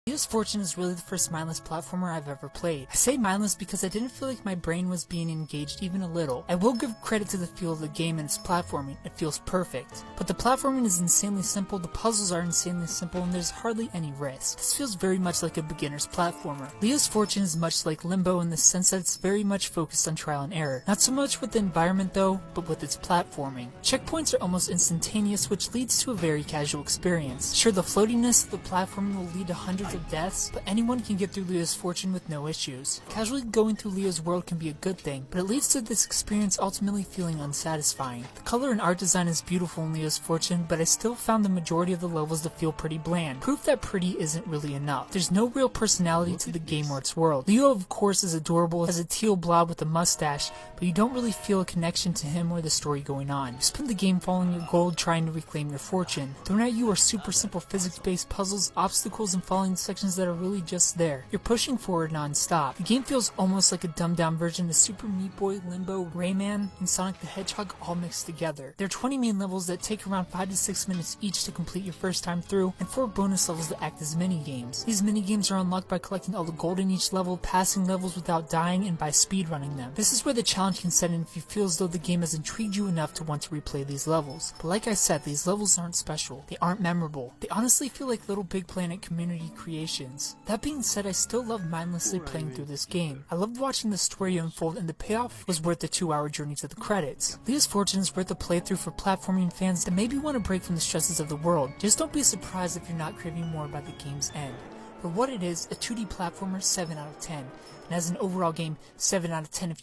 Leo's Fortune is really the first mindless platformer I've ever played. I say mindless because I didn't feel like my brain was being engaged even a little. I will give credit to the feel of the game and its platforming, it feels perfect. But the platforming is insanely simple, the puzzles are insanely simple, and there's hardly any risk. This feels very much like a beginner's platformer. Leo's Fortune is much like Limbo in the sense that it's very much focused on trial and error. Not so much with the environment though, but with its platforming. Checkpoints are almost instantaneous, which leads to a very casual experience. Sure, the floatiness of the platforming will lead to hundreds of deaths, but anyone can get through Leo's Fortune with no issues. Casually going through Leo's world can be a good thing, but it leads to this experience ultimately feeling unsatisfying. The color and art design is beautiful in Leo's Fortune, but I still found the majority of the levels to feel pretty bland. Proof that pretty isn't really enough. There's no real personality to the game or its world. Leo of course is adorable as a teal blob with a mustache, but you don't really feel a connection to him or the story going on. You spend the game following your goal trying to reclaim your fortune. Thrown at you are super simple physics-based puzzles, obstacles, and falling sections that are really just there. You're pushing forward non-stop. The game feels almost like a dumbed-down version of Super Meat Boy, Limbo, Rayman, and Sonic the Hedgehog all mixed together. There are 20 main levels that take around 5 to 6 minutes each to complete your first time through, and 4 bonus levels that act as mini-games. These mini-games are unlocked by collecting all the gold in each level, passing levels without dying, and by speedrunning them. This is where the challenge can set in if you feel as though the game has intrigued you enough to want to replay these levels. But like I said, these levels aren't special. They aren't memorable. They honestly feel like Little Big Planet community creations. That being said, I still love mindlessly playing through this game. I loved watching the story unfold, and the payoff was worth the 2-hour journey to the credits. Leo's Fortune is worth a playthrough for platforming fans that maybe want to break from the stresses of the world. Just don't be surprised if you're not craving more by the game's end. For what it is, a 2D platformer, 7 out of 10. And as an overall game, 7 out of 10 if you